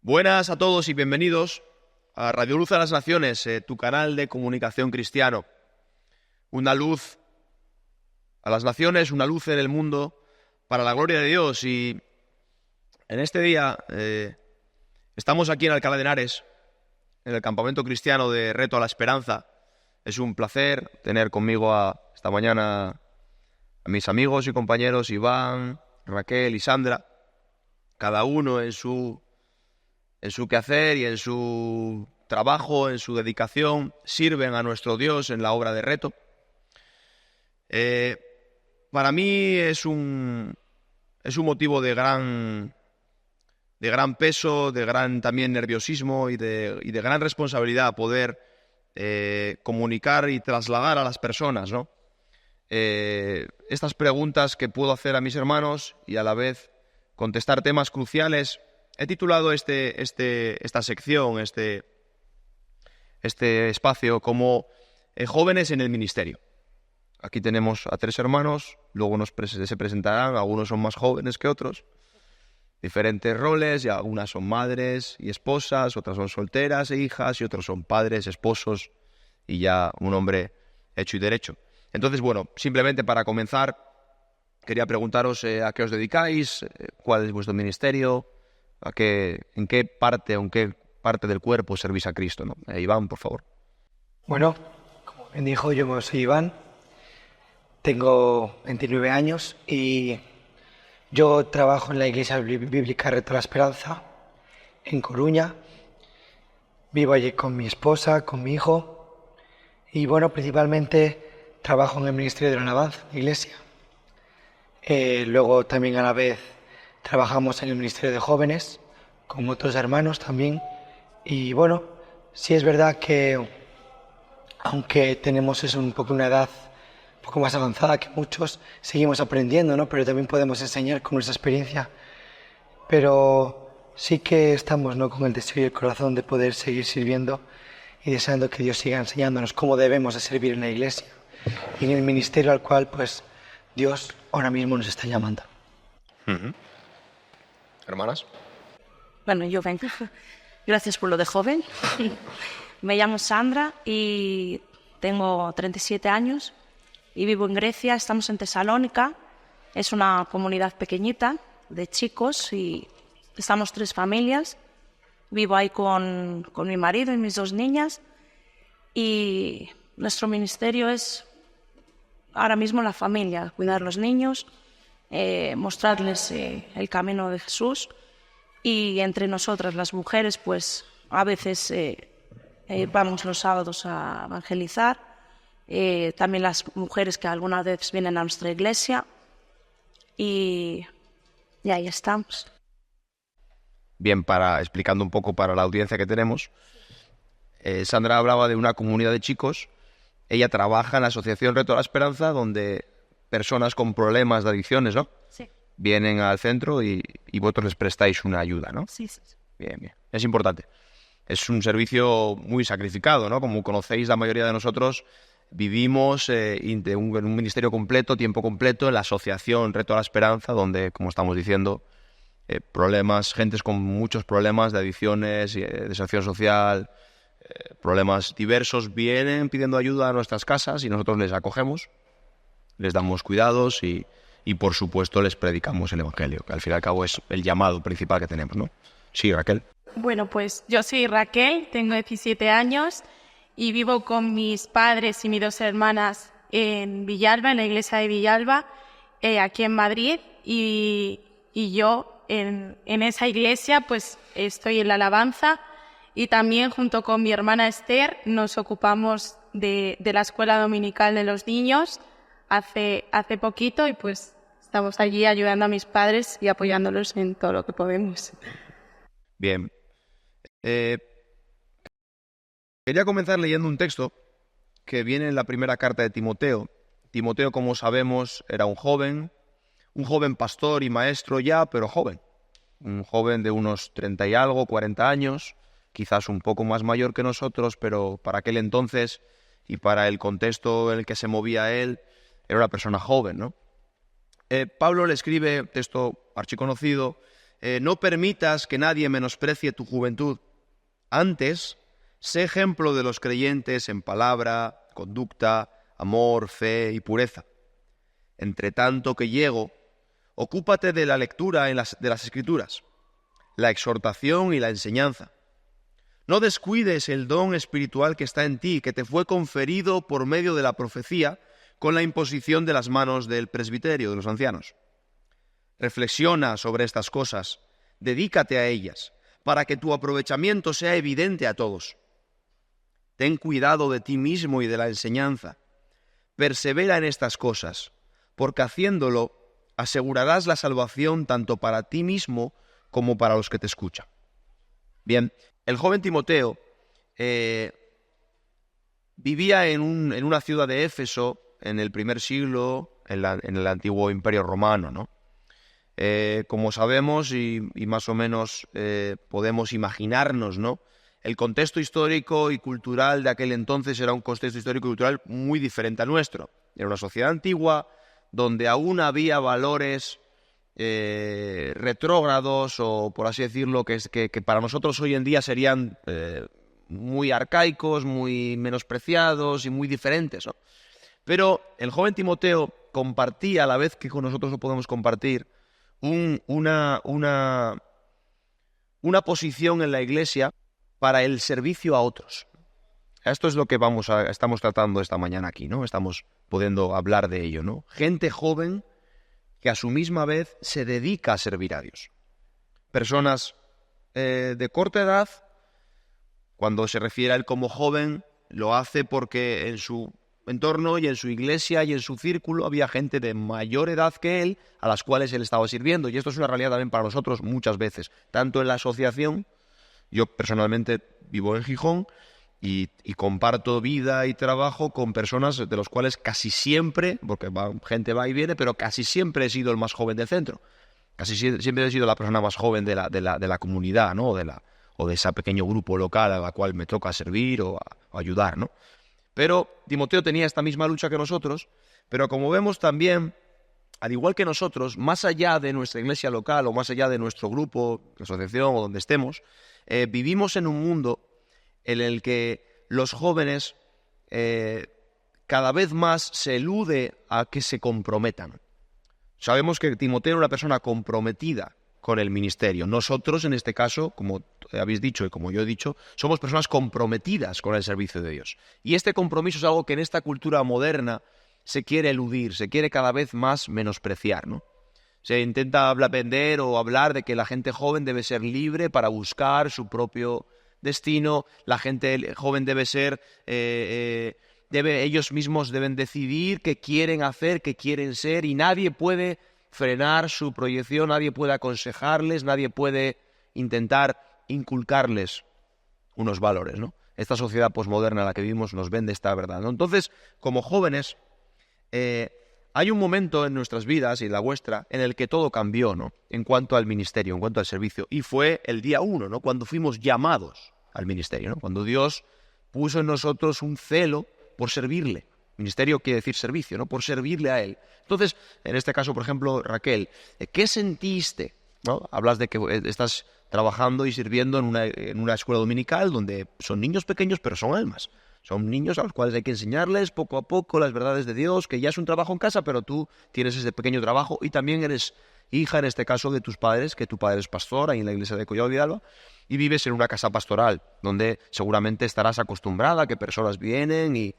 Buenas a todos y bienvenidos a Radio Luz a las Naciones, tu canal de comunicación cristiano. Una luz a las naciones, una luz en el mundo para la gloria de Dios. Y en este día estamos aquí en Alcalá de Henares, en el campamento cristiano de Reto a la Esperanza. Es un placer tener conmigo esta mañana a mis amigos y compañeros Iván, Raquel y Sandra, cada uno en su quehacer y en su trabajo, en su dedicación, sirven a nuestro Dios en la obra de Reto. Para mí es un motivo de gran peso, de gran también nerviosismo y de gran responsabilidad poder comunicar y trasladar a las personas, ¿no? Estas preguntas que puedo hacer a mis hermanos y a la vez contestar temas cruciales. He titulado esta sección, este espacio como Jóvenes en el Ministerio. Aquí tenemos a 3 hermanos, luego se presentarán, algunos son más jóvenes que otros, diferentes roles, y algunas son madres y esposas, otras son solteras e hijas, y otros son padres, esposos y ya un hombre hecho y derecho. Entonces, bueno, simplemente para comenzar, quería preguntaros a qué os dedicáis, cuál es vuestro ministerio, en qué parte del cuerpo servís a Cristo, ¿no? Iván, por favor. Bueno, como bien dijo, yo soy Iván, tengo 29 años y yo trabajo en la Iglesia Bíblica Reto a la Esperanza, en Coruña. Vivo allí con mi esposa, con mi hijo y, bueno, principalmente trabajo en el Ministerio de la Alabanza, en la Iglesia. Luego también a la vez trabajamos en el Ministerio de Jóvenes, con otros hermanos también. Y bueno, sí es verdad que aunque tenemos un poco una edad un poco más avanzada que muchos, seguimos aprendiendo, ¿no? Pero también podemos enseñar con nuestra experiencia. Pero sí que estamos, ¿no?, con el deseo y el corazón de poder seguir sirviendo y deseando que Dios siga enseñándonos cómo debemos de servir en la Iglesia y en el ministerio al cual, pues, Dios ahora mismo nos está llamando. Uh-huh. ¿Hermanas? Bueno, yo vengo. Gracias por lo de joven. Me llamo Sandra y tengo 37 años y vivo en Grecia. Estamos en Tesalónica. Es una comunidad pequeñita de chicos y estamos 3 familias. Vivo ahí con mi marido y mis 2 niñas. Y nuestro ministerio es ahora mismo la familia, cuidar a los niños, mostrarles el camino de Jesús. Y entre nosotras, las mujeres, pues a veces vamos los sábados a evangelizar. También las mujeres que algunas veces vienen a nuestra iglesia. Y ahí estamos. Bien, explicando un poco para la audiencia que tenemos, Sandra hablaba de una comunidad de chicos. Ella trabaja en la Asociación Reto a la Esperanza, donde personas con problemas de adicciones, ¿no?, Sí. vienen al centro y vosotros les prestáis una ayuda, ¿no? Sí. Bien, bien. Es importante. Es un servicio muy sacrificado, ¿no? Como conocéis, la mayoría de nosotros vivimos en un ministerio completo, tiempo completo, en la Asociación Reto a la Esperanza, donde, como estamos diciendo, gentes con muchos problemas de adicciones, desafío social, problemas diversos, vienen pidiendo ayuda a nuestras casas y nosotros les acogemos, les damos cuidados y por supuesto les predicamos el Evangelio, que al fin y al cabo es el llamado principal que tenemos, ¿no? Sí, Raquel. Bueno, pues yo soy Raquel, tengo 17 años y vivo con mis padres y mis 2 hermanas en Villalba, en la iglesia de Villalba, aquí en Madrid. Y yo en esa iglesia pues estoy en la alabanza y también junto con mi hermana Esther nos ocupamos de la escuela dominical de los niños hace poquito y pues estamos allí ayudando a mis padres y apoyándolos en todo lo que podemos. Bien. Quería comenzar leyendo un texto que viene en la primera carta de Timoteo. Timoteo, como sabemos, era un joven pastor y maestro ya, pero joven. Un joven de unos 30 y algo, 40 años, quizás un poco más mayor que nosotros, pero para aquel entonces y para el contexto en el que se movía él, era una persona joven, ¿no? Pablo le escribe, texto archiconocido, no permitas que nadie menosprecie tu juventud. Antes, sé ejemplo de los creyentes en palabra, conducta, amor, fe y pureza. Entre tanto que llego, ocúpate de la lectura de las Escrituras, la exhortación y la enseñanza. No descuides el don espiritual que está en ti, que te fue conferido por medio de la profecía con la imposición de las manos del presbiterio, de los ancianos. Reflexiona sobre estas cosas, dedícate a ellas, para que tu aprovechamiento sea evidente a todos. Ten cuidado de ti mismo y de la enseñanza. Persevera en estas cosas, porque haciéndolo asegurarás la salvación tanto para ti mismo como para los que te escuchan. Bien, el joven Timoteo vivía en una ciudad de Éfeso en el primer siglo, en el antiguo Imperio Romano, ¿no? Como sabemos y más o menos podemos imaginarnos, ¿no? El contexto histórico y cultural de aquel entonces era un contexto histórico y cultural muy diferente al nuestro. Era una sociedad antigua donde aún había valores retrógrados o, por así decirlo, que para nosotros hoy en día serían muy arcaicos, muy menospreciados y muy diferentes, ¿no? Pero el joven Timoteo compartía, a la vez que con nosotros lo podemos compartir, una posición en la Iglesia para el servicio a otros. Esto es lo que estamos tratando esta mañana aquí, ¿no? Estamos pudiendo hablar de ello, ¿no? Gente joven que a su misma vez se dedica a servir a Dios. Personas de corta edad, cuando se refiere a él como joven, lo hace porque en su entorno y en su iglesia y en su círculo había gente de mayor edad que él a las cuales él estaba sirviendo. Y esto es una realidad también para nosotros muchas veces, tanto en la asociación. Yo personalmente vivo en Gijón y comparto vida y trabajo con personas de los cuales casi siempre, porque gente va y viene, pero casi siempre he sido el más joven del centro. Casi siempre he sido la persona más joven de la comunidad, ¿no? O de ese pequeño grupo local a la cual me toca servir o ayudar, ¿no? Pero Timoteo tenía esta misma lucha que nosotros, pero como vemos también, al igual que nosotros, más allá de nuestra iglesia local o más allá de nuestro grupo, asociación o donde estemos, vivimos en un mundo en el que los jóvenes cada vez más se elude a que se comprometan. Sabemos que Timoteo era una persona comprometida con el ministerio. Nosotros, en este caso, como habéis dicho y como yo he dicho, somos personas comprometidas con el servicio de Dios. Y este compromiso es algo que en esta cultura moderna se quiere eludir, se quiere cada vez más menospreciar, ¿no? Se intenta vender o hablar de que la gente joven debe ser libre para buscar su propio destino, la gente joven debe ser... ellos mismos deben decidir qué quieren hacer, qué quieren ser, y nadie puede frenar su proyección, nadie puede aconsejarles, nadie puede intentar inculcarles unos valores, ¿no? Esta sociedad posmoderna en la que vivimos nos vende esta verdad, ¿no? Entonces, como jóvenes, hay un momento en nuestras vidas y en la vuestra en el que todo cambió, ¿no? En cuanto al ministerio, en cuanto al servicio, y fue el día 1, ¿no? Cuando fuimos llamados al ministerio, ¿no? Cuando Dios puso en nosotros un celo por servirle. Ministerio quiere decir servicio, ¿no? Por servirle a Él. Entonces, en este caso, por ejemplo, Raquel, ¿qué sentiste? ¿No? Hablas de que estás trabajando y sirviendo en una escuela dominical donde son niños pequeños, pero son almas. Son niños a los cuales hay que enseñarles poco a poco las verdades de Dios, que ya es un trabajo en casa, pero tú tienes ese pequeño trabajo y también eres hija, en este caso, de tus padres, que tu padre es pastor ahí en la iglesia de Collado Vidalba, y vives en una casa pastoral, donde seguramente estarás acostumbrada a que personas vienen y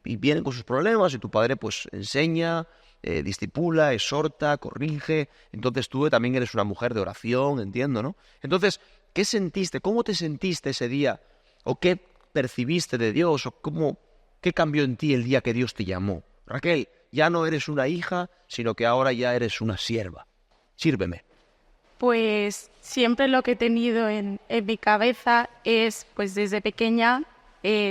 vienen con sus problemas y tu padre pues enseña, discipula, exhorta, corrige. Entonces tú también eres una mujer de oración, entiendo, ¿no? Entonces, ¿qué sentiste? ¿Cómo te sentiste ese día? ¿O qué percibiste de Dios? ¿O qué cambió en ti el día que Dios te llamó? Raquel, ya no eres una hija, sino que ahora ya eres una sierva. Sírveme. Pues siempre lo que he tenido en mi cabeza es, pues desde pequeña,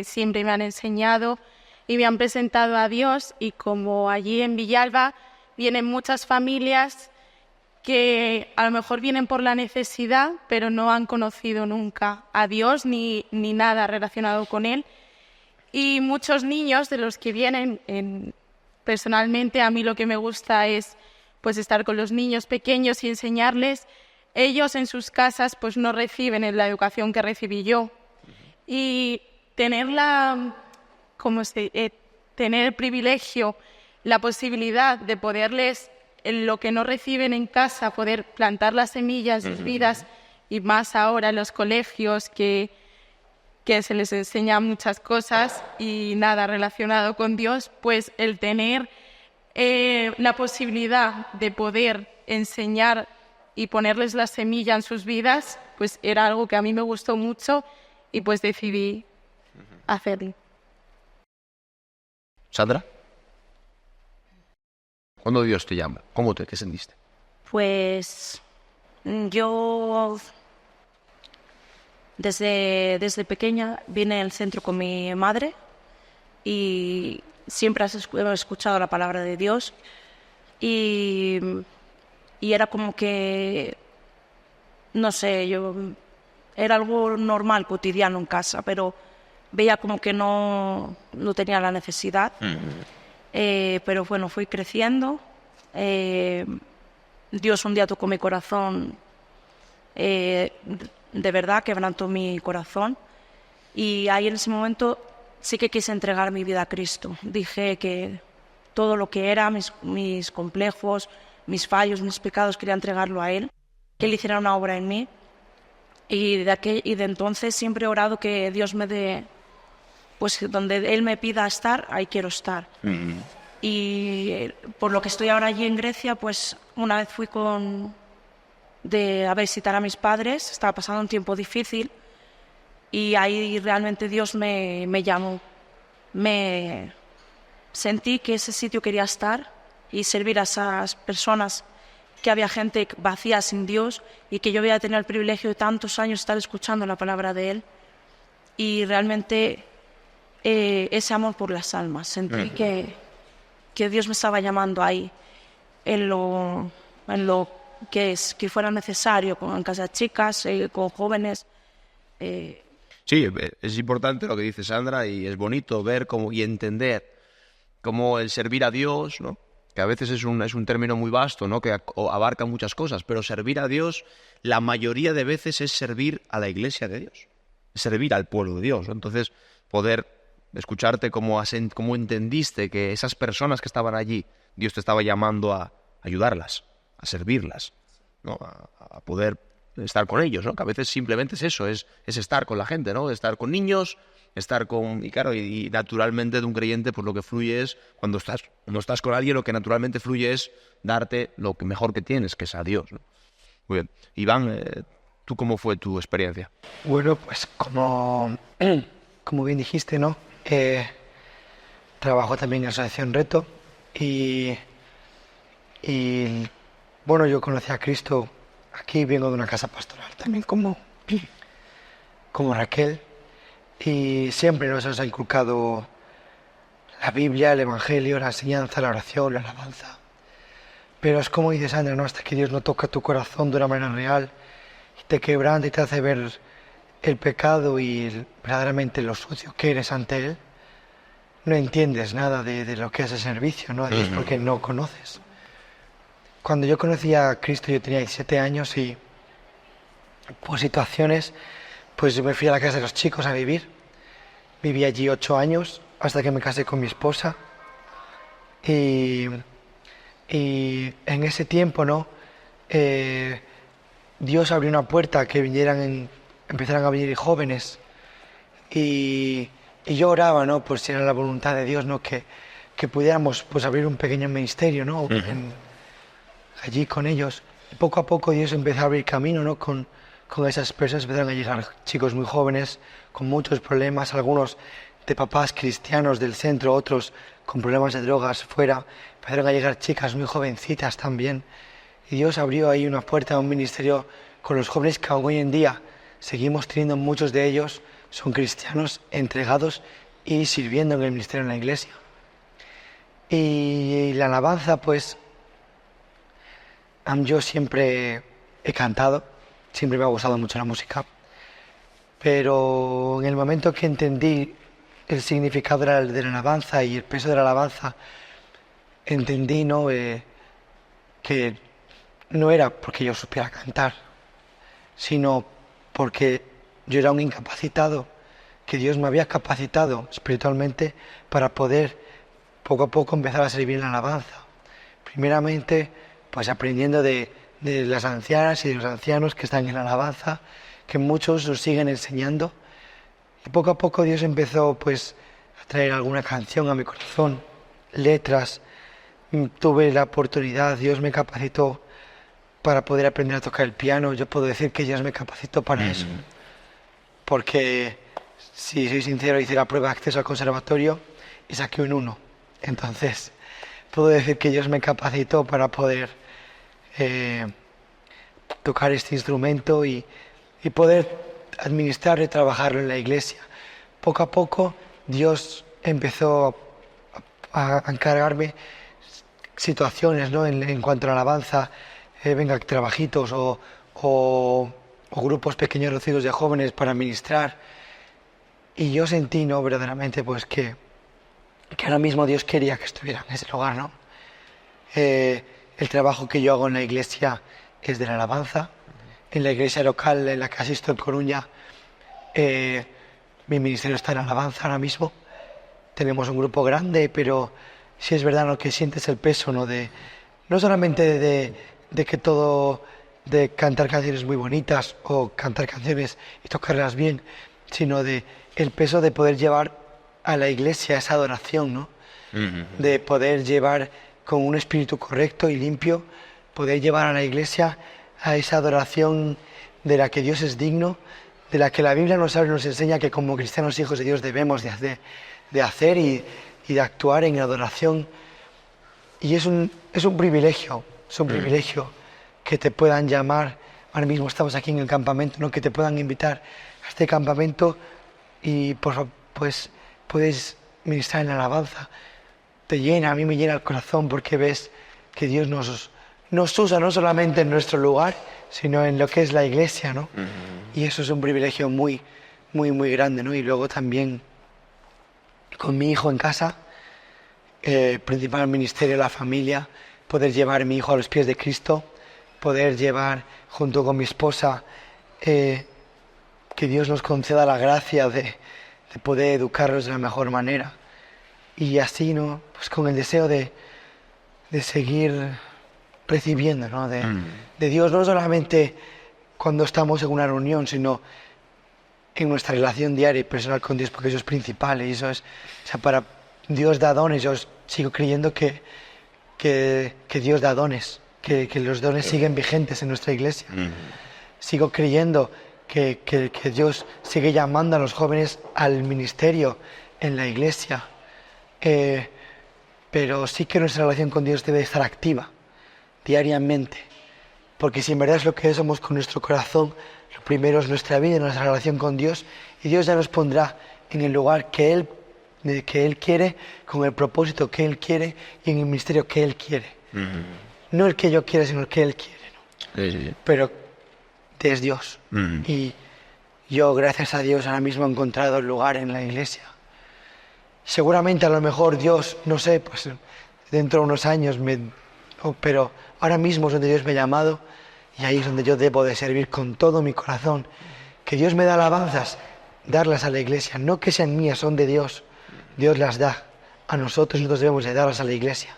siempre me han enseñado y me han presentado a Dios, y como allí en Villalba vienen muchas familias que a lo mejor vienen por la necesidad, pero no han conocido nunca a Dios ni nada relacionado con Él. Y muchos niños de los que vienen, personalmente a mí lo que me gusta es pues estar con los niños pequeños y enseñarles ellos en sus casas pues no reciben la educación que recibí yo. Y tener tener el privilegio, la posibilidad de poderles, en lo que no reciben en casa, poder plantar las semillas en sus vidas, y más ahora en los colegios que se les enseña muchas cosas y nada relacionado con Dios, pues el tener la posibilidad de poder enseñar y ponerles la semilla en sus vidas, pues era algo que a mí me gustó mucho y pues decidí hacerlo. Sandra, ¿cuándo Dios te llama? ¿Qué sentiste? Pues yo desde pequeña vine al centro con mi madre y siempre he escuchado la palabra de Dios y era como que, no sé, era algo normal, cotidiano en casa, pero veía como que no tenía la necesidad. Pero bueno, fui creciendo. Dios un día tocó mi corazón, de verdad quebrantó mi corazón, y ahí en ese momento sí que quise entregar mi vida a Cristo. Dije que todo lo que era, mis complejos, mis fallos, mis pecados, quería entregarlo a Él, que Él hiciera una obra en mí. Y de entonces siempre he orado que Dios me dé, pues donde Él me pida estar, ahí quiero estar. Y por lo que estoy ahora allí en Grecia, pues una vez fui a visitar a mis padres, estaba pasando un tiempo difícil y ahí realmente Dios me llamó. Sentí que ese sitio quería estar y servir a esas personas, que había gente vacía sin Dios y que yo había tenido el privilegio de tantos años estar escuchando la palabra de Él, y realmente ese amor por las almas, sentí que Dios me estaba llamando ahí en lo que fuera necesario, en casa de chicas, con jóvenes. Sí, es importante lo que dice Sandra, y es bonito ver y entender cómo el servir a Dios, ¿no?, que a veces es un término muy vasto, ¿no?, que abarca muchas cosas, pero servir a Dios la mayoría de veces es servir a la Iglesia de Dios, es servir al pueblo de Dios, ¿no? Entonces, poder escucharte cómo entendiste que esas personas que estaban allí, Dios te estaba llamando a ayudarlas, a servirlas, ¿no?, a poder estar con ellos, ¿no?, que a veces simplemente es eso, es estar con la gente, ¿no?, estar con niños, estar con... Y claro, y naturalmente de un creyente, pues lo que fluye es, cuando estás con alguien, lo que naturalmente fluye es darte lo que mejor que tienes, que es a Dios, ¿no? Muy bien. Iván, ¿tú cómo fue tu experiencia? Bueno, pues como bien dijiste, ¿no? Trabajo también en la Asociación Reto y bueno, yo conocí a Cristo aquí, vengo de una casa pastoral también como Raquel, y siempre nos ha inculcado la Biblia, el Evangelio, la enseñanza, la oración, la alabanza. Pero es como dice Sandra, ¿no?, hasta que Dios no toca tu corazón de una manera real y te quebranta y te hace ver el pecado y verdaderamente lo sucio que eres ante Él, no entiendes nada de lo que es el servicio, ¿no?, es porque no conoces. Cuando yo conocí a Cristo yo tenía 17 años y por situaciones pues yo me fui a la casa de los chicos a vivir. Viví allí 8 años hasta que me casé con mi esposa y en ese tiempo, ¿no?, Dios abrió una puerta que empezaran a venir jóvenes y yo oraba, ¿no?, por si era la voluntad de Dios, ¿no?, que pudiéramos pues abrir un pequeño ministerio, ¿no?, allí con ellos. Y poco a poco Dios empezó a abrir camino, ¿no?, con esas personas. Empezaron a llegar chicos muy jóvenes con muchos problemas, algunos de papás cristianos del centro, otros con problemas de drogas fuera. Empezaron a llegar chicas muy jovencitas también. Y Dios abrió ahí una puerta a un ministerio con los jóvenes que aún hoy en día seguimos teniendo. Muchos de ellos son cristianos entregados y sirviendo en el ministerio en la iglesia. Y la alabanza, pues yo siempre he cantado, siempre me ha gustado mucho la música, pero en el momento que entendí el significado de la alabanza y el peso de la alabanza, entendí, ¿no?, que no era porque yo supiera cantar, sino porque yo era un incapacitado, que Dios me había capacitado espiritualmente para poder poco a poco empezar a servir en la alabanza. Primeramente, pues aprendiendo de las ancianas y de los ancianos que están en la alabanza, que muchos nos siguen enseñando. Y poco a poco Dios empezó pues a traer alguna canción a mi corazón, letras. Tuve la oportunidad, Dios me capacitó para poder aprender a tocar el piano. Yo puedo decir que Dios me capacitó para eso. Porque, si soy sincero, hice la prueba de acceso al conservatorio y saqué un 1. Entonces, puedo decir que Dios me capacitó para poder tocar este instrumento y poder administrar y trabajarlo en la iglesia. Poco a poco, Dios empezó a encargarme situaciones, ¿no? En cuanto a la alabanza, venga, trabajitos o grupos pequeños reducidos de jóvenes para ministrar. Y yo sentí, ¿no?, verdaderamente, pues que ahora mismo Dios quería que estuviera en ese lugar, ¿no? El trabajo que yo hago en la iglesia es de la alabanza. En la iglesia local en la que asisto en Coruña, mi ministerio está en alabanza ahora mismo. Tenemos un grupo grande, pero sí es verdad, ¿no?, que sientes el peso, ¿no?, no solamente de que todo, de cantar canciones muy bonitas o cantar canciones y tocarlas bien, sino de el peso de poder llevar a la iglesia esa adoración, ¿no? De poder llevar con un espíritu correcto y limpio, poder llevar a la iglesia a esa adoración de la que Dios es digno, de la que la Biblia nos enseña que como cristianos hijos de Dios debemos de hacer y de actuar en adoración. Y es un privilegio, que te puedan llamar. Ahora mismo estamos aquí en el campamento, ¿no?, que te puedan invitar a este campamento y pues puedes ministrar en la alabanza. Te llena, a mí me llena el corazón porque ves que Dios nos usa no solamente en nuestro lugar, sino en lo que es la iglesia, ¿no? Y eso es un privilegio muy, muy, muy grande, ¿no? Y luego también con mi hijo en casa, principal ministerio de la familia, poder llevar a mi hijo a los pies de Cristo, poder llevar junto con mi esposa, que Dios nos conceda la gracia de poder educarlos de la mejor manera. Y así, ¿no?, pues con el deseo de seguir recibiendo, ¿no?, de Dios, no solamente cuando estamos en una reunión, sino en nuestra relación diaria y personal con Dios, porque eso es principal. Y eso es, o sea, para Dios da dones. Yo sigo creyendo que Dios da dones, que los dones siguen vigentes en nuestra iglesia. Sigo creyendo que Dios sigue llamando a los jóvenes al ministerio en la iglesia. Pero sí que nuestra relación con Dios debe estar activa diariamente, porque si en verdad es lo que somos con nuestro corazón, lo primero es nuestra vida, nuestra relación con Dios, y Dios ya nos pondrá en el lugar que Él quiere, con el propósito que Él quiere y en el ministerio que Él quiere. No el que yo quiera, sino el que Él quiere, ¿no? Sí. Pero es Dios. Y yo, gracias a Dios, ahora mismo he encontrado el lugar en la iglesia. Seguramente a lo mejor Dios, no sé, pues dentro de unos años, pero ahora mismo es donde Dios me ha llamado y ahí es donde yo debo de servir con todo mi corazón. Que Dios me da alabanzas, darlas a la iglesia, no que sean mías, son de Dios. Dios las da a nosotros y nosotros debemos de darlas a la iglesia.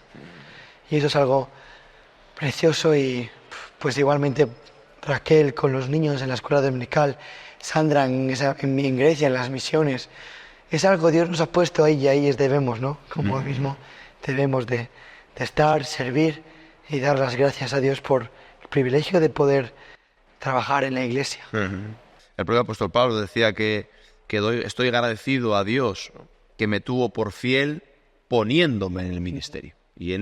Y eso es algo precioso. Y pues igualmente Raquel con los niños en la escuela dominical, Sandra en Grecia, en las misiones. Es algo Dios nos ha puesto ahí y ahí debemos, ¿no? Como mismo debemos de estar, servir y dar las gracias a Dios por el privilegio de poder trabajar en la iglesia. El propio apóstol Pablo decía que estoy agradecido a Dios que me tuvo por fiel poniéndome en el ministerio. Y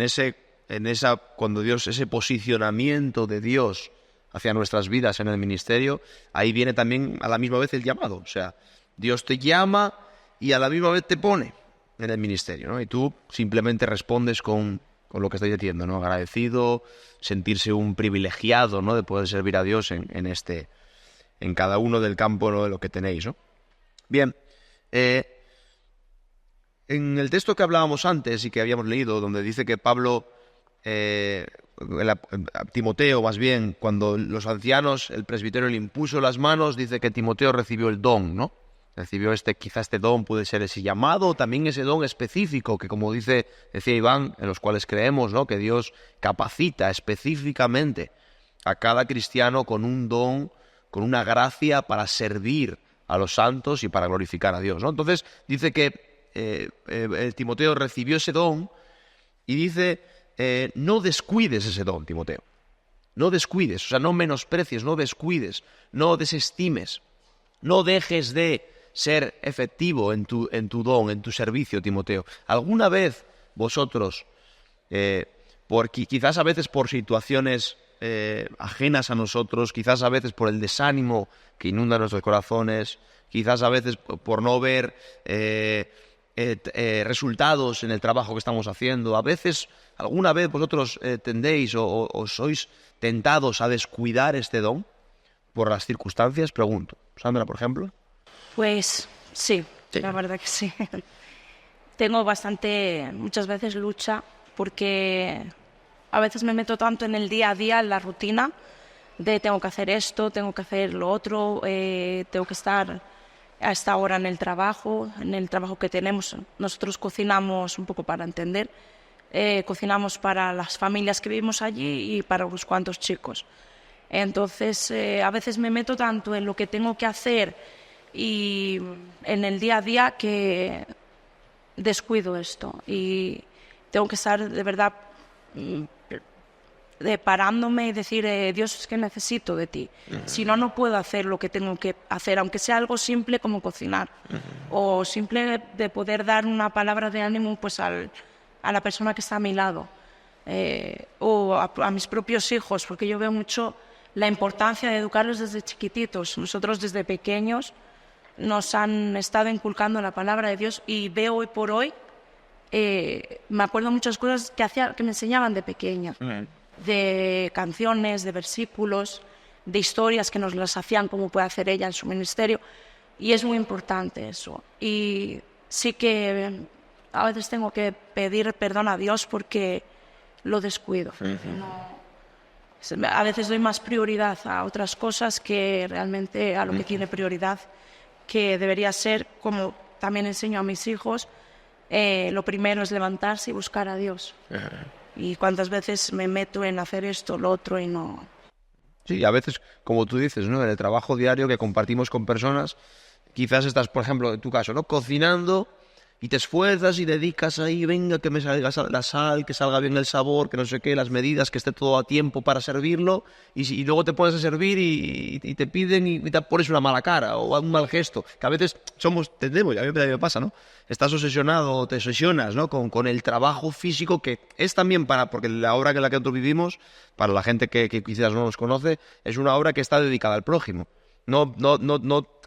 cuando Dios, ese posicionamiento de Dios hacia nuestras vidas en el ministerio, ahí viene también a la misma vez el llamado. O sea, Dios te llama y a la misma vez te pone en el ministerio, ¿no? Y tú simplemente respondes con lo que estoy diciendo, ¿no? Agradecido, sentirse un privilegiado, ¿no?, de poder servir a Dios en cada uno del campo, ¿no?, de lo que tenéis, ¿no? Bien, en el texto que hablábamos antes y que habíamos leído, donde dice que Pablo a Timoteo, más bien, cuando los ancianos, el presbiterio le impuso las manos, dice que Timoteo recibió el don, ¿no? Recibió quizá este don puede ser ese llamado, también ese don específico que, como decía Iván, en los cuales creemos, ¿no? Que Dios capacita específicamente a cada cristiano con un don, con una gracia para servir a los santos y para glorificar a Dios, ¿no? Entonces dice que Timoteo recibió ese don y dice, no descuides ese don, Timoteo. No descuides, o sea, no menosprecies, no descuides, no desestimes, no dejes de ser efectivo en tu don, en tu servicio, Timoteo. ¿Alguna vez vosotros, quizás a veces por situaciones ajenas a nosotros, quizás a veces por el desánimo que inunda nuestros corazones, quizás a veces por no ver resultados en el trabajo que estamos haciendo, alguna vez vosotros tendéis o sois tentados a descuidar este don por las circunstancias? Pregunto. Sandra, por ejemplo. Pues sí, la verdad que sí. Tengo muchas veces lucha, porque a veces me meto tanto en el día a día, en la rutina, de tengo que hacer esto, tengo que hacer lo otro, tengo que estar a esta hora en el trabajo que tenemos. Nosotros cocinamos, un poco para entender, cocinamos para las familias que vivimos allí y para unos cuantos chicos. Entonces, a veces me meto tanto en lo que tengo que hacer y en el día a día que descuido esto, y tengo que estar de verdad parándome y decir, Dios, es que necesito de ti. Si no, no puedo hacer lo que tengo que hacer, aunque sea algo simple como cocinar, o simple de poder dar una palabra de ánimo pues a la persona que está a mi lado, o a mis propios hijos, porque yo veo mucho la importancia de educarlos desde chiquititos. Nosotros desde pequeños nos han estado inculcando la palabra de Dios, y veo hoy por hoy, me acuerdo muchas cosas que me enseñaban de pequeña, de canciones, de versículos, de historias que nos las hacían como puede hacer ella en su ministerio, y es muy importante eso. Y sí que a veces tengo que pedir perdón a Dios porque lo descuido. A veces doy más prioridad a otras cosas que realmente a lo que tiene prioridad, que debería ser, como también enseño a mis hijos, lo primero es levantarse y buscar a Dios. Y cuántas veces me meto en hacer esto, lo otro, y no. Sí, a veces, como tú dices, ¿no? En el trabajo diario que compartimos con personas, quizás estás, por ejemplo, en tu caso, ¿no? Cocinando, y te esfuerzas y dedicas ahí, venga, que me salga la sal, que salga bien el sabor, que no sé qué, las medidas, que esté todo a tiempo para servirlo, y luego te pones a servir y te piden y te pones una mala cara o un mal gesto, que a veces tendemos, y a mí me pasa, ¿no? Estás obsesionado, te obsesionas, ¿no? Con el trabajo físico, que es también porque la obra en la que nosotros vivimos, para la gente que quizás no nos conoce, es una obra que está dedicada al prójimo. No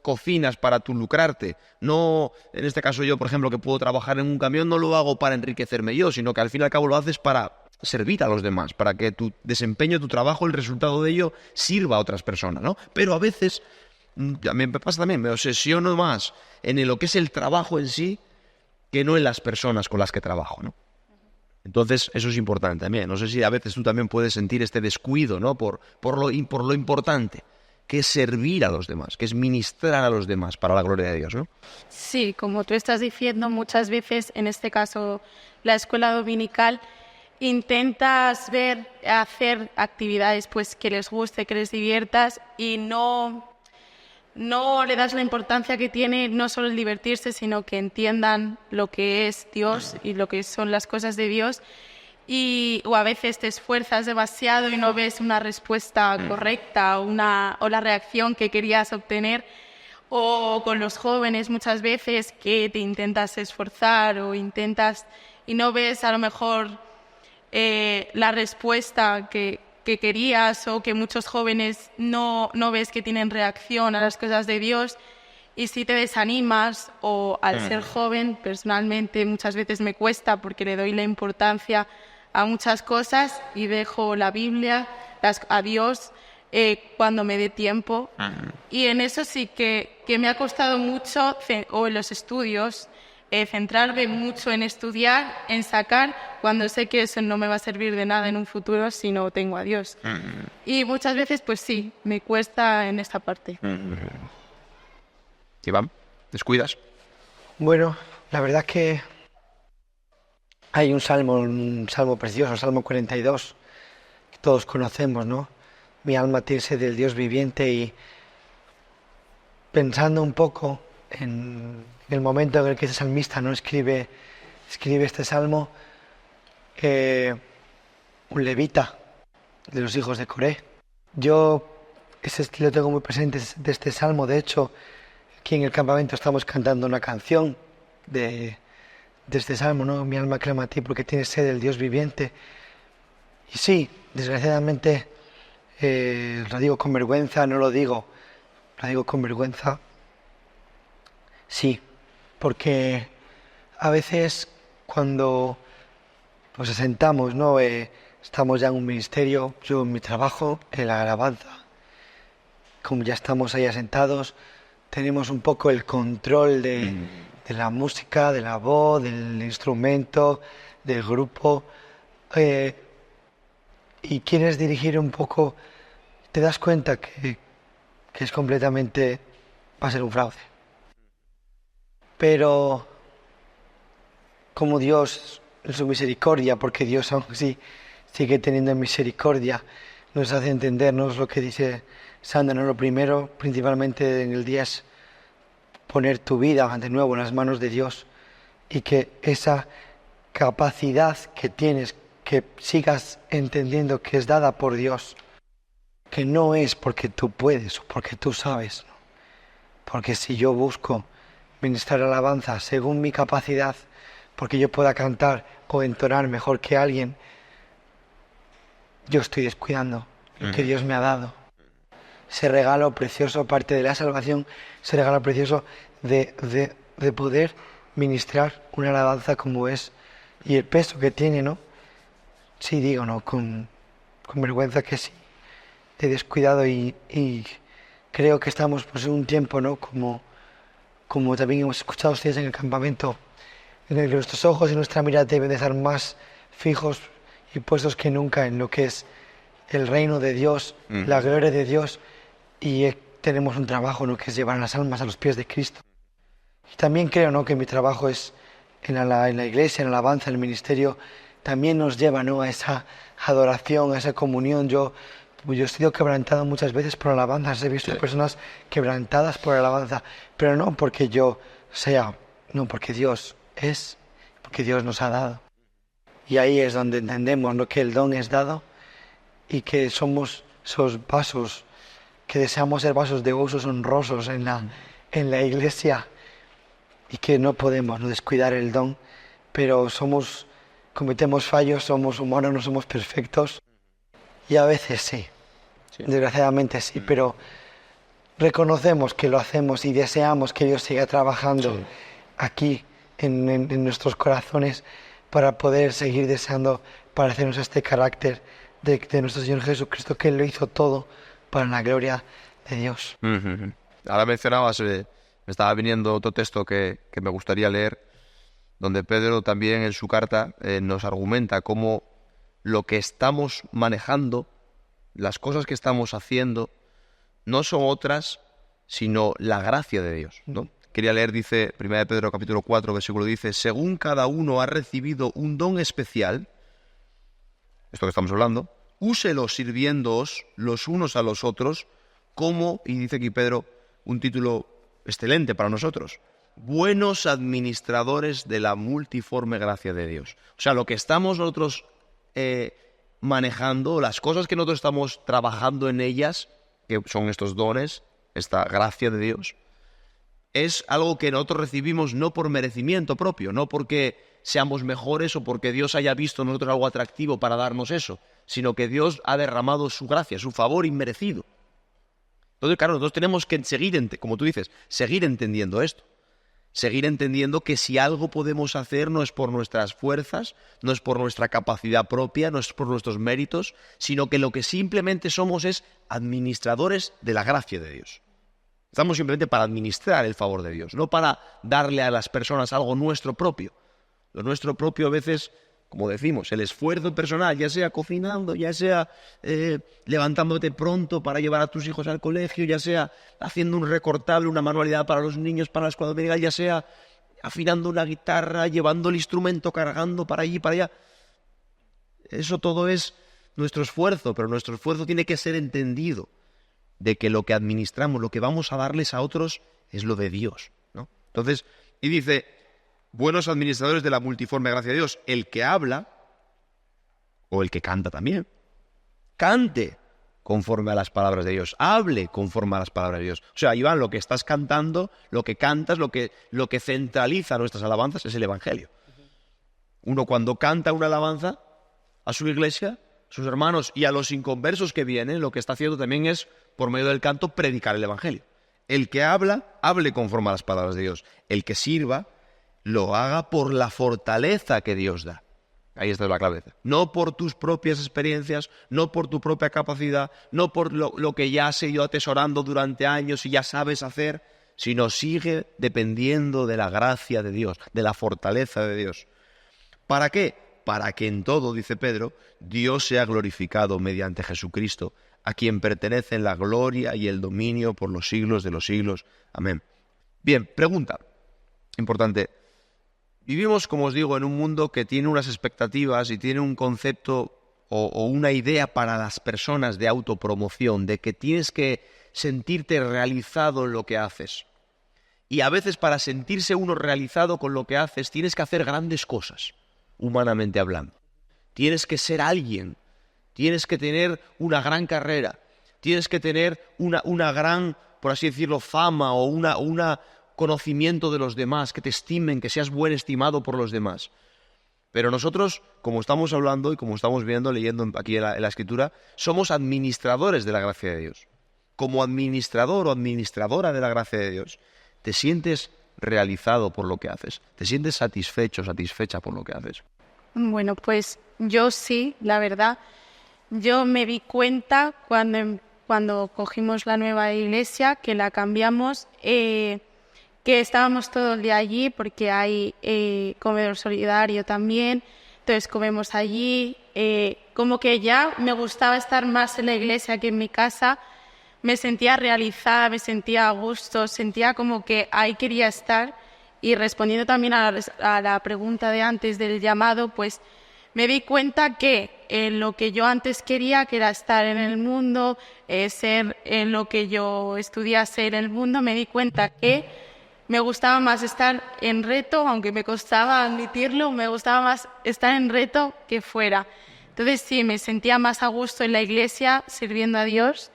cocinas para tu lucrarte. No, en este caso yo, por ejemplo, que puedo trabajar en un camión, no lo hago para enriquecerme yo, sino que al fin y al cabo lo haces para servir a los demás, para que tu desempeño, tu trabajo, el resultado de ello sirva a otras personas, ¿no? Pero a veces, me pasa también, me obsesiono más en lo que es el trabajo en sí que no en las personas con las que trabajo, ¿no? Entonces, eso es importante también. No sé si a veces tú también puedes sentir este descuido, ¿no? Por lo importante que es servir a los demás, que es ministrar a los demás para la gloria de Dios, ¿no? Sí, como tú estás diciendo, muchas veces, en este caso, la escuela dominical, intentas hacer actividades pues que les guste, que les diviertas, y no le das la importancia que tiene no solo el divertirse, sino que entiendan lo que es Dios y lo que son las cosas de Dios. O a veces te esfuerzas demasiado y no ves una respuesta correcta o la reacción que querías obtener. O con los jóvenes muchas veces que te intentas esforzar y no ves a lo mejor la respuesta que querías, o que muchos jóvenes no ves que tienen reacción a las cosas de Dios, y si te desanimas. O al ser joven, personalmente muchas veces me cuesta, porque le doy la importancia a muchas cosas y dejo la Biblia, a Dios, cuando me dé tiempo. Y en eso sí que me ha costado mucho, o en los estudios, centrarme mucho en estudiar, en sacar, cuando sé que eso no me va a servir de nada en un futuro si no tengo a Dios. Y muchas veces, pues sí, me cuesta en esta parte. Iván, ¿descuidas? Bueno, la verdad que hay un salmo precioso, el Salmo 42, que todos conocemos, ¿no? Mi alma tiene sed del Dios viviente, y pensando un poco en el momento en el que ese salmista, ¿no?, escribe este salmo, un levita de los hijos de Coré. Yo ese estilo tengo muy presente de este salmo. De hecho, aquí en el campamento estamos cantando una canción de este salmo, ¿no? Mi alma clama a ti porque tiene sed del Dios viviente. Y sí, desgraciadamente, lo digo con vergüenza, lo digo con vergüenza. Sí, porque a veces cuando nos asentamos, ¿no? Estamos ya en un ministerio, yo en mi trabajo, en la alabanza, como ya estamos ahí asentados, tenemos un poco el control de la música, de la voz, del instrumento, del grupo, y quieres dirigir un poco, te das cuenta que es completamente, va a ser un fraude. Pero como Dios, en su misericordia, porque Dios aún así sigue teniendo misericordia, nos hace entendernos lo que dice Sandra, ¿no? Lo primero, principalmente en el día, es poner tu vida de nuevo en las manos de Dios, y que esa capacidad que tienes, que sigas entendiendo que es dada por Dios, que no es porque tú puedes o porque tú sabes, ¿no? Porque si yo busco ministrar alabanza según mi capacidad, porque yo pueda cantar o entonar mejor que alguien, yo estoy descuidando lo que Dios me ha dado. Ese regalo precioso, aparte de la salvación, ese regalo precioso de poder ministrar una alabanza como es, y el peso que tiene, ¿no? Sí, digo, ¿no? Con vergüenza que sí, he descuidado, y creo que estamos pues en un tiempo, ¿no? Como también hemos escuchado ustedes en el campamento, en el que nuestros ojos y nuestra mirada deben de estar más fijos y puestos que nunca en lo que es el reino de Dios, la gloria de Dios, y tenemos un trabajo, ¿no?, que es llevar las almas a los pies de Cristo. Y también creo, ¿no?, que mi trabajo es en la iglesia, en la alabanza, en el ministerio, también nos lleva, ¿no?, a esa adoración, a esa comunión. Yo he sido quebrantado muchas veces por alabanzas, he visto personas quebrantadas por alabanza, pero no porque yo sea, no, porque Dios es, porque Dios nos ha dado. Y ahí es donde entendemos, ¿no?, que el don es dado, y que somos esos vasos, que deseamos ser vasos de usos honrosos en la iglesia, y que no podemos no descuidar el don, pero cometemos fallos, somos humanos, no somos perfectos, y a veces sí. Desgraciadamente sí, pero reconocemos que lo hacemos y deseamos que Dios siga trabajando aquí en nuestros corazones, para poder seguir deseando parecernos a este carácter de nuestro Señor Jesucristo, que Él lo hizo todo para la gloria de Dios. Ahora mencionabas, me estaba viniendo otro texto que me gustaría leer, donde Pedro también en su carta nos argumenta cómo lo que estamos manejando, las cosas que estamos haciendo, no son otras sino la gracia de Dios, ¿no? Quería leer, dice 1 Pedro capítulo 4, versículo, dice: según cada uno ha recibido un don especial, esto que estamos hablando, úselo sirviéndoos los unos a los otros como, y dice aquí Pedro, un título excelente para nosotros, buenos administradores de la multiforme gracia de Dios. O sea, lo que estamos nosotros manejando, las cosas que nosotros estamos trabajando en ellas, que son estos dones, esta gracia de Dios, es algo que nosotros recibimos no por merecimiento propio, no porque seamos mejores o porque Dios haya visto en nosotros algo atractivo para darnos eso, sino que Dios ha derramado su gracia, su favor inmerecido. Entonces, claro, nosotros tenemos que seguir, como tú dices, seguir entendiendo esto. Seguir entendiendo que si algo podemos hacer no es por nuestras fuerzas, no es por nuestra capacidad propia, no es por nuestros méritos, sino que lo que simplemente somos es administradores de la gracia de Dios. Estamos simplemente para administrar el favor de Dios, no para darle a las personas algo nuestro propio. Lo nuestro propio a veces, como decimos, el esfuerzo personal, ya sea cocinando, ya sea levantándote pronto para llevar a tus hijos al colegio, ya sea haciendo un recortable, una manualidad para los niños, para la escuela dominical, ya sea afinando una guitarra, llevando el instrumento, cargando para allí y para allá. Eso todo es nuestro esfuerzo, pero nuestro esfuerzo tiene que ser entendido de que lo que administramos, lo que vamos a darles a otros es lo de Dios, ¿no? Entonces, y dice, buenos administradores de la multiforme gracia de Dios, el que habla, o el que canta también, cante conforme a las palabras de Dios, hable conforme a las palabras de Dios. O sea, Iván, lo que estás cantando, lo que cantas, lo que centraliza nuestras alabanzas es el Evangelio. Uno cuando canta una alabanza a su iglesia, sus hermanos y a los inconversos que vienen, lo que está haciendo también es, por medio del canto, predicar el Evangelio. El que habla, hable conforme a las palabras de Dios. El que sirva, lo haga por la fortaleza que Dios da. Ahí está la clave. No por tus propias experiencias, no por tu propia capacidad, no por lo que ya has ido atesorando durante años y ya sabes hacer, sino sigue dependiendo de la gracia de Dios, de la fortaleza de Dios. ¿Para qué? Para que en todo, dice Pedro, Dios sea glorificado mediante Jesucristo, a quien pertenecen la gloria y el dominio por los siglos de los siglos. Amén. Bien, pregunta importante. Vivimos, como os digo, en un mundo que tiene unas expectativas y tiene un concepto o una idea para las personas de autopromoción, de que tienes que sentirte realizado en lo que haces. Y a veces para sentirse uno realizado con lo que haces tienes que hacer grandes cosas, humanamente hablando. Tienes que ser alguien, tienes que tener una gran carrera, tienes que tener una gran, por así decirlo, fama o una conocimiento de los demás, que te estimen, que seas buen estimado por los demás. Pero nosotros, como estamos hablando y como estamos viendo, leyendo aquí en la Escritura, somos administradores de la gracia de Dios. Como administrador o administradora de la gracia de Dios, te sientes realizado por lo que haces, te sientes satisfecho, satisfecha por lo que haces. Bueno, pues yo sí, la verdad. Yo me di cuenta cuando cogimos la nueva iglesia, que la cambiamos, que estábamos todo el día allí porque hay comedor solidario también, entonces comemos allí, como que ya me gustaba estar más en la iglesia que en mi casa, me sentía realizada, me sentía a gusto, sentía como que ahí quería estar. Y respondiendo también a la pregunta de antes del llamado, pues me di cuenta que lo que yo antes quería, que era estar en el mundo, ser en lo que yo estudiase en el mundo, me di cuenta que me gustaba más estar en Reto, aunque me costaba admitirlo, me gustaba más estar en Reto que fuera. Entonces sí, me sentía más a gusto en la iglesia, sirviendo a Dios,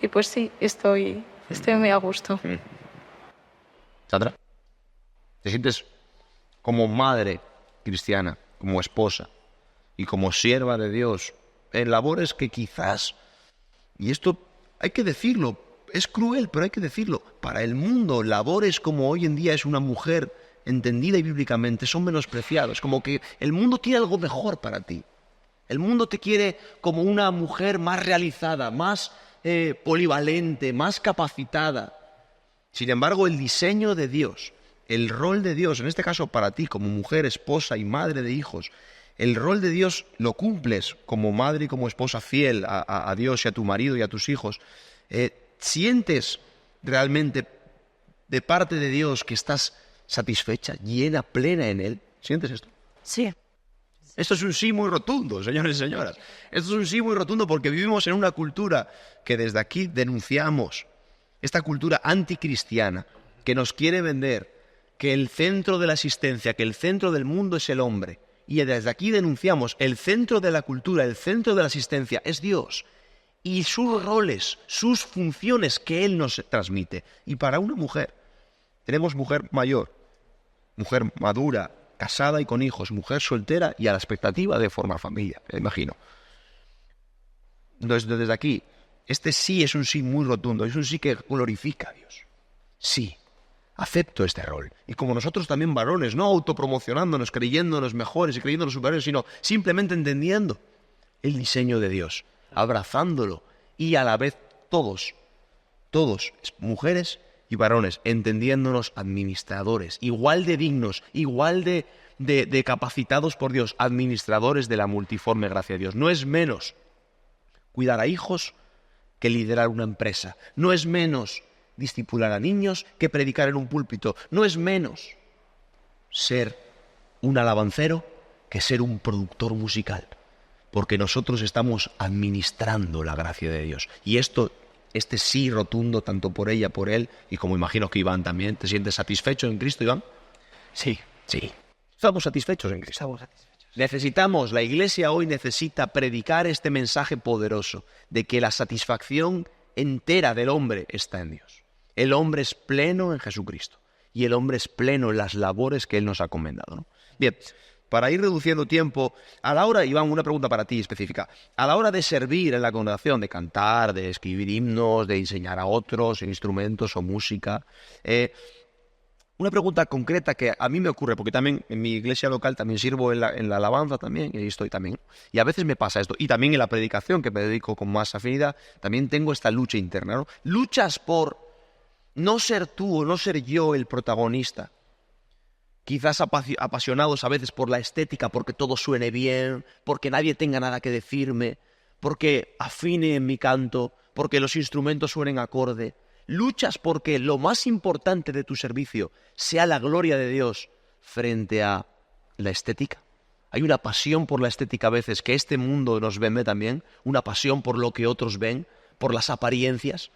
y pues sí, estoy muy a gusto. ¿Sandra? ¿Te sientes como madre cristiana, como esposa y como sierva de Dios en labores que quizás, y esto hay que decirlo, es cruel, pero hay que decirlo, para el mundo labores como hoy en día es una mujer entendida y bíblicamente son menospreciados, como que el mundo tiene algo mejor para ti. El mundo te quiere como una mujer más realizada, más polivalente, más capacitada. Sin embargo, el diseño de Dios, el rol de Dios, en este caso para ti como mujer, esposa y madre de hijos, el rol de Dios lo cumples como madre y como esposa fiel a Dios y a tu marido y a tus hijos. ¿Sientes realmente de parte de Dios que estás satisfecha, llena, plena en Él? ¿Sientes esto? Sí. Esto es un sí muy rotundo, señores y señoras. Esto es un sí muy rotundo porque vivimos en una cultura que desde aquí denunciamos, esta cultura anticristiana que nos quiere vender que el centro de la existencia, que el centro del mundo es el hombre. Y desde aquí denunciamos, el centro de la cultura, el centro de la existencia es Dios. Y sus roles, sus funciones que Él nos transmite. Y para una mujer, tenemos mujer mayor, mujer madura, casada y con hijos, mujer soltera y a la expectativa de formar familia, me imagino. Entonces, desde aquí, este sí es un sí muy rotundo, es un sí que glorifica a Dios. Sí. Acepto este rol. Y como nosotros también varones, no autopromocionándonos, creyéndonos mejores y creyéndonos superiores, sino simplemente entendiendo el diseño de Dios, abrazándolo y a la vez todos, mujeres y varones, entendiéndonos administradores, igual de dignos, igual de capacitados por Dios, administradores de la multiforme gracia de Dios. No es menos cuidar a hijos que liderar una empresa. No es menos discipular a niños que predicar en un púlpito. No es menos ser un alabancero que ser un productor musical. Porque nosotros estamos administrando la gracia de Dios. Y este sí rotundo, tanto por ella, por él, y como imagino que Iván también. ¿Te sientes satisfecho en Cristo, Iván? Sí. Sí. Estamos satisfechos en Cristo. Estamos satisfechos. Necesitamos, la Iglesia hoy necesita predicar este mensaje poderoso de que la satisfacción entera del hombre está en Dios. El hombre es pleno en Jesucristo y el hombre es pleno en las labores que Él nos ha encomendado, ¿no? Bien, para ir reduciendo tiempo, a la hora, Iván, una pregunta para ti específica. A la hora de servir en la congregación, de cantar, de escribir himnos, de enseñar a otros instrumentos o música, una pregunta concreta que a mí me ocurre, porque también en mi iglesia local también sirvo en la alabanza también, y ahí estoy también. Y a veces me pasa esto. Y también en la predicación, que me dedico con más afinidad, también tengo esta lucha interna, ¿no? Luchas por no ser tú o no ser yo el protagonista. Quizás apasionados a veces por la estética, porque todo suene bien, porque nadie tenga nada que decirme, porque afine en mi canto, porque los instrumentos suenen acorde. Luchas porque lo más importante de tu servicio sea la gloria de Dios frente a la estética. Hay una pasión por la estética a veces que este mundo nos vende también, una pasión por lo que otros ven, por las apariencias.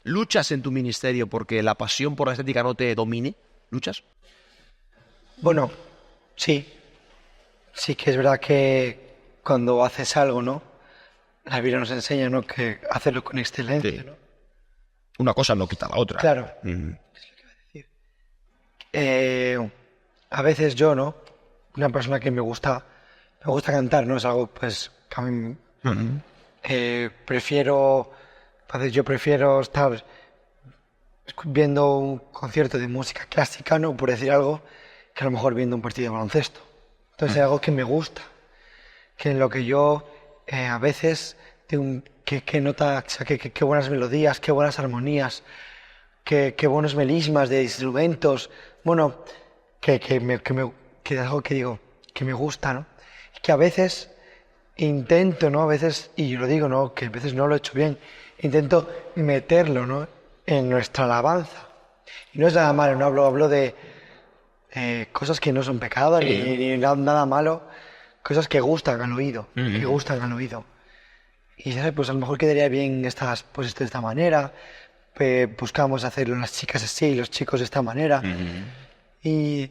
¿Luchas en tu ministerio porque la pasión por la estética no te domine? ¿Luchas? Bueno, sí. Sí que es verdad que cuando haces algo, ¿no? La Biblia nos enseña, ¿no?, que hacerlo con excelencia, Sí. ¿no? Una cosa no quita la otra. Claro. A veces yo, ¿no? Una persona que me gusta cantar, ¿no? Es algo, pues, que a mí prefiero estar viendo un concierto de música clásica, ¿no?, por decir algo, que a lo mejor viendo un partido de baloncesto. Entonces es algo que me gusta, que en lo que yo a veces tengo que nota, o sea, que buenas melodías, qué buenas armonías, qué buenos melismas de instrumentos, bueno, que es algo que digo, que me gusta, ¿no? Y que a veces intento, ¿no? A veces, y yo lo digo, ¿no?, que a veces no lo he hecho bien, intento meterlo, ¿no?, en nuestra alabanza. Y no es nada malo, no hablo de cosas que no son pecado, ni nada malo, cosas que gustan al oído, que gustan al oído. Y ¿sabes? Pues a lo mejor quedaría bien de esta manera, buscamos hacerlo las chicas así, los chicos de esta manera. Y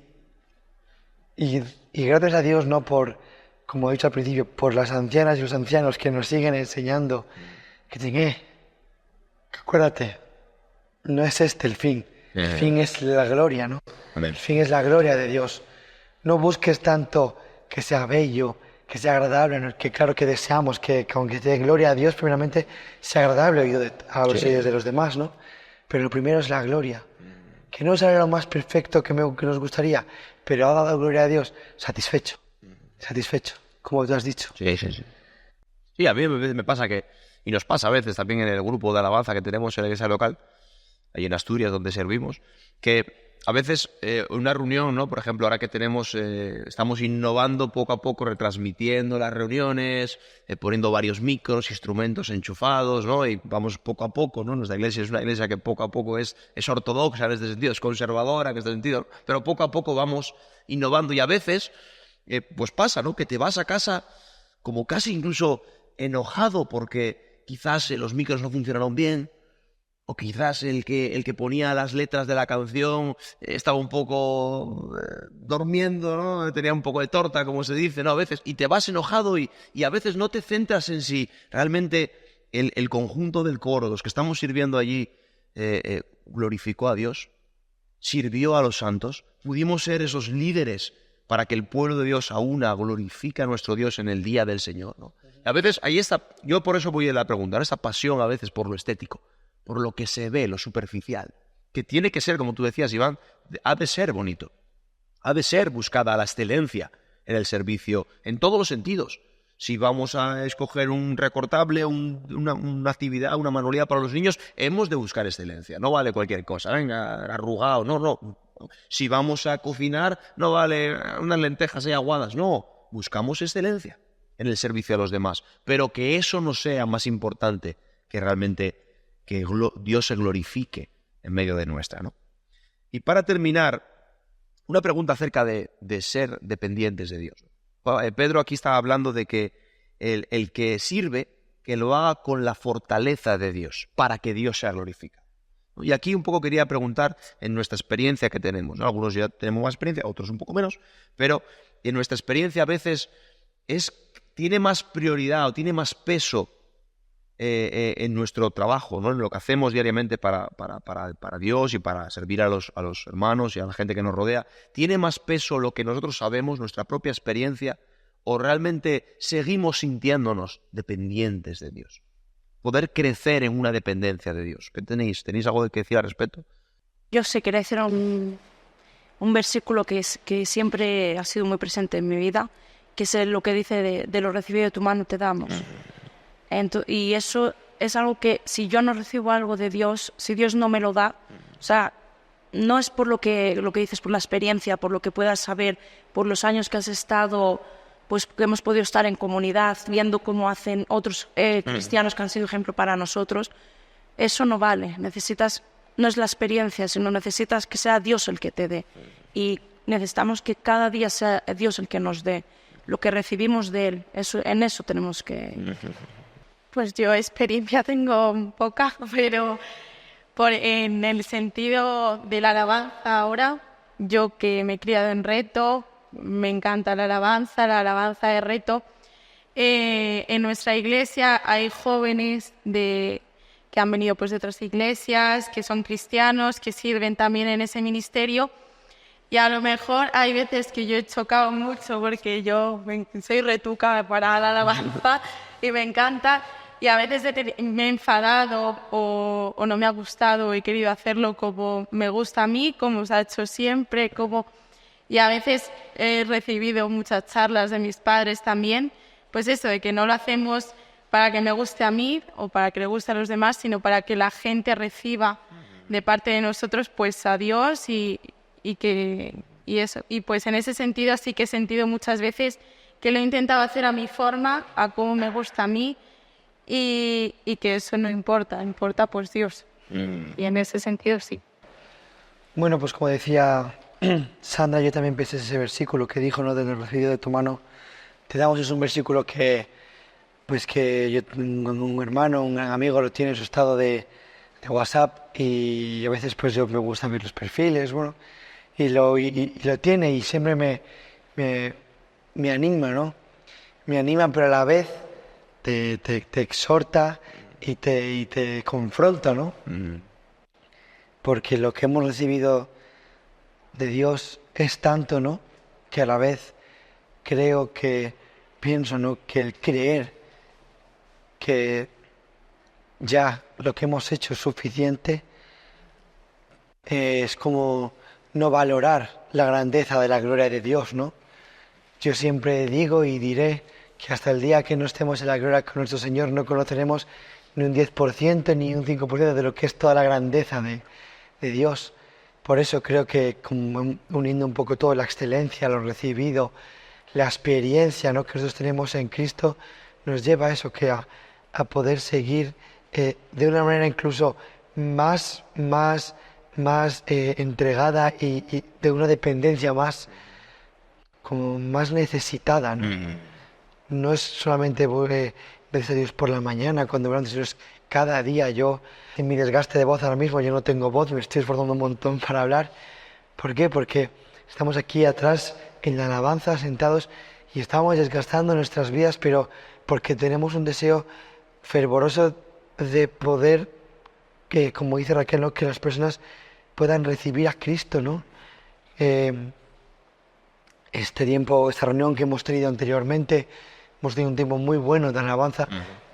gracias a Dios, no por, como he dicho al principio, por las ancianas y los ancianos que nos siguen enseñando, que dicen, acuérdate, no es este el fin. El fin es la gloria, ¿no? Amén. El fin es la gloria de Dios. No busques tanto que sea bello, que sea agradable, ¿no? Que claro que deseamos que aunque dé gloria a Dios, primeramente sea agradable a los oídos de los demás, ¿no? Pero lo primero es la gloria. Que no será lo más perfecto que nos gustaría, pero ha dado gloria a Dios, satisfecho, como tú has dicho. Sí. Sí, a mí me pasa que, y nos pasa a veces también en el grupo de alabanza que tenemos en la iglesia local, ahí en Asturias donde servimos, que a veces una reunión, ¿no? Por ejemplo, ahora que estamos innovando poco a poco, retransmitiendo las reuniones, poniendo varios micros, instrumentos enchufados, ¿no? Y vamos poco a poco, ¿no? Nuestra iglesia es una iglesia que poco a poco es ortodoxa en este sentido, es conservadora en este sentido, pero poco a poco vamos innovando y a veces, pues pasa, ¿no?, que te vas a casa como casi incluso enojado porque quizás los micros no funcionaron bien, o quizás el que ponía las letras de la canción estaba un poco durmiendo, ¿no? Tenía un poco de torta, como se dice, ¿no? A veces, y te vas enojado y a veces no te centras en si realmente el conjunto del coro, los que estamos sirviendo allí, glorificó a Dios, sirvió a los santos, pudimos ser esos líderes para que el pueblo de Dios aúna glorifique a nuestro Dios en el día del Señor, ¿no? A veces, ahí está, yo por eso voy a la pregunta, ¿no? Esa pasión a veces por lo estético, por lo que se ve, lo superficial, que tiene que ser, como tú decías, Iván, ha de ser bonito, ha de ser buscada la excelencia en el servicio, en todos los sentidos, Si vamos a escoger un recortable, una actividad, una manualidad para los niños, hemos de buscar excelencia. No vale cualquier cosa, venga, arrugado, no. Si vamos a cocinar, no vale unas lentejas aguadas, no. Buscamos excelencia en el servicio a los demás, pero que eso no sea más importante que realmente que Dios se glorifique en medio de nuestra, ¿no? Y para terminar, una pregunta acerca de ser dependientes de Dios. Pedro aquí estaba hablando de que el que sirve, que lo haga con la fortaleza de Dios, para que Dios sea glorificado. Y aquí un poco quería preguntar en nuestra experiencia que tenemos, ¿no? Algunos ya tenemos más experiencia, otros un poco menos, pero en nuestra experiencia a veces tiene más prioridad o tiene más peso en nuestro trabajo, ¿no? En lo que hacemos diariamente para Dios y para servir a los hermanos y a la gente que nos rodea. ¿Tiene más peso lo que nosotros sabemos, nuestra propia experiencia, o realmente seguimos sintiéndonos dependientes de Dios? Poder crecer en una dependencia de Dios. ¿Qué tenéis? ¿Tenéis algo que decir al respecto? Yo sé que decir un versículo que siempre ha sido muy presente en mi vida, que es lo que dice de lo recibido de tu mano te damos. Y eso es algo que si yo no recibo algo de Dios, si Dios no me lo da, o sea, no es por lo que dices, por la experiencia, por lo que puedas saber, por los años que has estado, pues que hemos podido estar en comunidad, viendo cómo hacen otros cristianos que han sido ejemplo para nosotros. Eso no vale. No es la experiencia, sino necesitas que sea Dios el que te dé. Y necesitamos que cada día sea Dios el que nos dé. Lo que recibimos de Él, en eso tenemos que... Pues yo experiencia tengo poca, pero en el sentido de la alabanza ahora, yo que me he criado en Reto, me encanta la alabanza de Reto. En nuestra iglesia hay jóvenes que han venido pues de otras iglesias, que son cristianos, que sirven también en ese ministerio. Y a lo mejor hay veces que yo he chocado mucho porque yo soy retuca para la alabanza y me encanta. Y a veces me he enfadado o no me ha gustado, he querido hacerlo como me gusta a mí, como se ha hecho siempre, y a veces he recibido muchas charlas de mis padres también, pues eso, de que no lo hacemos para que me guste a mí o para que le guste a los demás, sino para que la gente reciba de parte de nosotros pues a Dios y eso. Y pues en ese sentido sí que he sentido muchas veces que lo he intentado hacer a mi forma, a cómo me gusta a mí, y que eso no importa pues Dios. Y en ese sentido sí. Bueno, pues como decía Sandra, yo también pensé ese versículo que dijo, ¿no? De lo recibido de tu mano te damos. Es un versículo que yo tengo un hermano, un gran amigo, lo tiene en su estado de WhatsApp, y a veces pues yo me gusta ver los perfiles, bueno, y lo tiene, y siempre me anima, ¿no? Me anima, pero a la vez te exhorta y te confronta, ¿no? Porque lo que hemos recibido de Dios es tanto, ¿no? Que a la vez pienso, ¿no? Que el creer que ya lo que hemos hecho es suficiente es como no valorar la grandeza de la gloria de Dios, ¿no? Yo siempre digo y diré que hasta el día que no estemos en la gloria con nuestro Señor no conoceremos ni un 10% ni un 5% de lo que es toda la grandeza de Dios. Por eso creo que, como uniendo un poco todo, la excelencia, lo recibido, la experiencia, ¿no? que nosotros tenemos en Cristo, nos lleva a eso, que a poder seguir de una manera incluso más entregada y de una dependencia más necesitada, ¿no? No es solamente gracias a Dios por la mañana cuando hablamos, sino es cada día. Yo, en mi desgaste de voz ahora mismo, yo no tengo voz, me estoy esforzando un montón para hablar. ¿Por qué? Porque estamos aquí atrás en la alabanza, sentados, y estamos desgastando nuestras vidas, pero porque tenemos un deseo fervoroso de poder, que como dice Raquel, ¿no? que las personas puedan recibir a Cristo, ¿no? Esta reunión que hemos tenido anteriormente, hemos tenido un tiempo muy bueno de alabanza.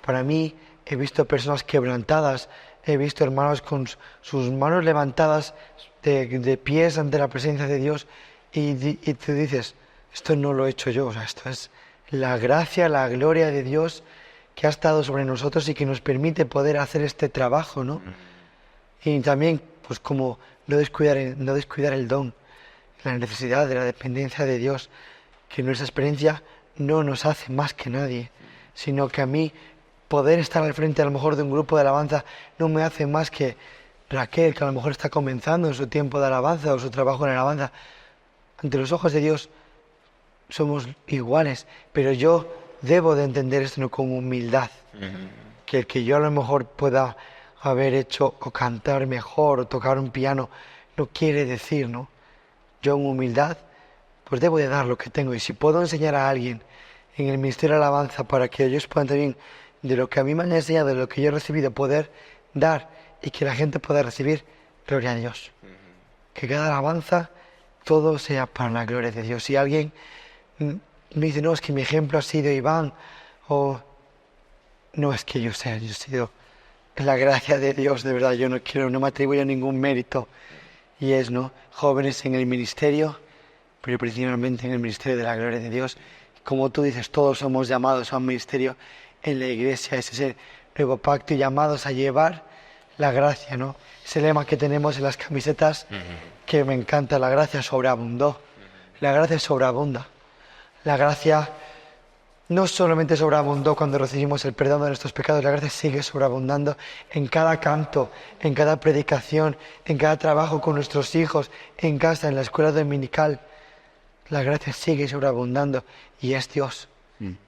Para mí, he visto personas quebrantadas, he visto hermanos con sus manos levantadas de pies ante la presencia de Dios, y tú dices, esto no lo he hecho yo, o sea, esto es la gracia, la gloria de Dios que ha estado sobre nosotros y que nos permite poder hacer este trabajo, ¿no? Y también, pues como no descuidar el don, la necesidad de la dependencia de Dios, que nuestra experiencia no nos hace más que nadie, sino que a mí poder estar al frente a lo mejor de un grupo de alabanza no me hace más que Raquel, que a lo mejor está comenzando en su tiempo de alabanza o su trabajo en alabanza. Ante los ojos de Dios somos iguales, pero yo debo de entender esto con humildad, que el que yo a lo mejor pueda haber hecho o cantar mejor o tocar un piano no quiere decir, ¿no? Yo en humildad pues debo de dar lo que tengo, y si puedo enseñar a alguien en el ministerio de alabanza para que ellos puedan también de lo que a mí me han enseñado, de lo que yo he recibido, poder dar y que la gente pueda recibir, gloria a Dios. Que cada alabanza todo sea para la gloria de Dios. Si alguien me dice, no, es que mi ejemplo ha sido Iván, o no es que yo sea, yo he sido la gracia de Dios, de verdad, yo no me atribuyo ningún mérito, y es, ¿no?, jóvenes en el ministerio, pero principalmente en el ministerio de la gloria de Dios. Como tú dices, todos somos llamados a un ministerio en la iglesia, ese es el nuevo pacto, y llamados a llevar la gracia, ¿no? Ese lema que tenemos en las camisetas, que me encanta, la gracia sobreabundó, la gracia sobreabunda. La gracia no solamente sobreabundó cuando recibimos el perdón de nuestros pecados, la gracia sigue sobreabundando en cada canto, en cada predicación, en cada trabajo con nuestros hijos, en casa, en la escuela dominical. La gracia sigue sobreabundando, y es Dios.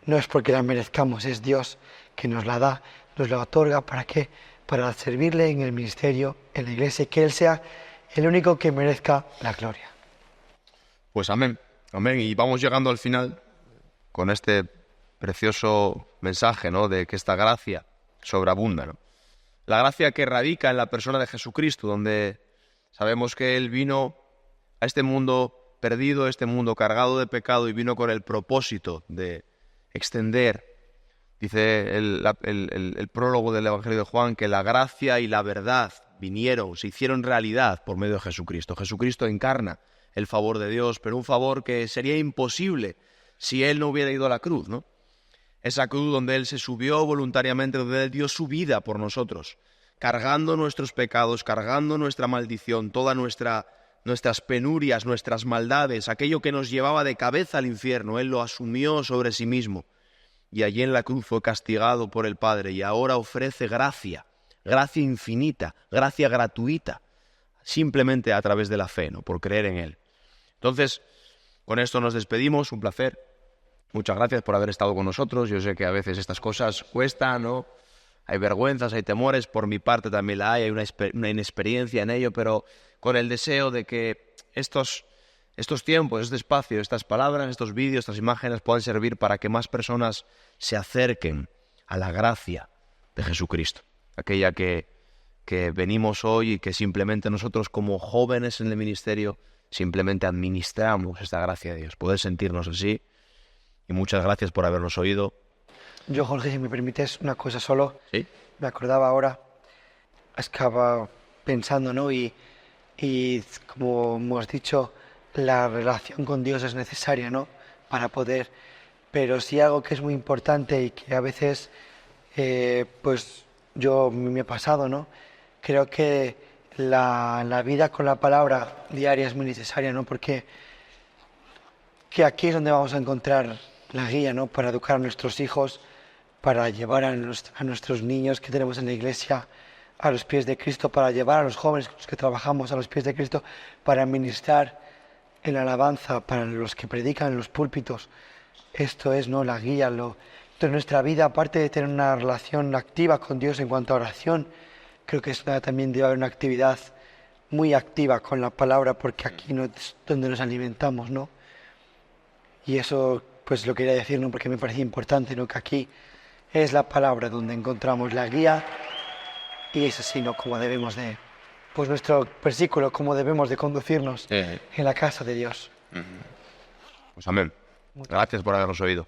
No es porque la merezcamos, es Dios que nos la da, nos la otorga. ¿Para qué? Para servirle en el ministerio, en la iglesia, y que Él sea el único que merezca la gloria. Pues amén, amén. Y vamos llegando al final con este precioso mensaje, ¿no?, de que esta gracia sobreabunda, ¿no? La gracia que radica en la persona de Jesucristo, donde sabemos que Él vino a este mundo perdido, este mundo cargado de pecado, y vino con el propósito de extender, dice el prólogo del Evangelio de Juan, que la gracia y la verdad vinieron, se hicieron realidad por medio de Jesucristo. Jesucristo encarna el favor de Dios, pero un favor que sería imposible si Él no hubiera ido a la cruz, ¿no? Esa cruz donde Él se subió voluntariamente, donde Él dio su vida por nosotros, cargando nuestros pecados, cargando nuestra maldición, todas nuestras penurias, nuestras maldades, aquello que nos llevaba de cabeza al infierno. Él lo asumió sobre sí mismo, y allí en la cruz fue castigado por el Padre, y ahora ofrece gracia, gracia infinita, gracia gratuita, simplemente a través de la fe, ¿no?, por creer en Él. Entonces, con esto nos despedimos, un placer. Muchas gracias por haber estado con nosotros. Yo sé que a veces estas cosas cuestan, ¿no? Hay vergüenzas, hay temores, por mi parte también la hay una inexperiencia en ello, pero con el deseo de que estos tiempos, este espacio, estas palabras, estos vídeos, estas imágenes puedan servir para que más personas se acerquen a la gracia de Jesucristo, aquella que venimos hoy y que simplemente nosotros como jóvenes en el ministerio simplemente administramos esta gracia de Dios. Poder sentirnos así, y muchas gracias por habernos oído. Yo, Jorge, si me permites una cosa solo. ¿Sí? Me acordaba ahora, estaba pensando, ¿no? Y como hemos dicho, la relación con Dios es necesaria, ¿no?, para poder. Pero sí algo que es muy importante y que a veces, pues me ha pasado, ¿no? Creo que la vida con la palabra diaria es muy necesaria, ¿no? Porque que aquí es donde vamos a encontrar la guía, ¿no?, para educar a nuestros hijos, para llevar a nuestros niños que tenemos en la iglesia a los pies de Cristo, para llevar a los jóvenes con los que trabajamos a los pies de Cristo, para ministrar en la alabanza, para los que predican en los púlpitos. Esto es, ¿no?, la guía. Entonces, nuestra vida, aparte de tener una relación activa con Dios en cuanto a oración, creo que también debe haber una actividad muy activa con la palabra, porque aquí no es donde nos alimentamos, ¿no? Y eso, pues lo quería decir, ¿no?, porque me parece importante, ¿no?, que aquí es la palabra donde encontramos la guía, y es así, ¿no?, como debemos de, pues nuestro versículo, como debemos de conducirnos en la casa de Dios. Pues amén. Gracias por habernos oído.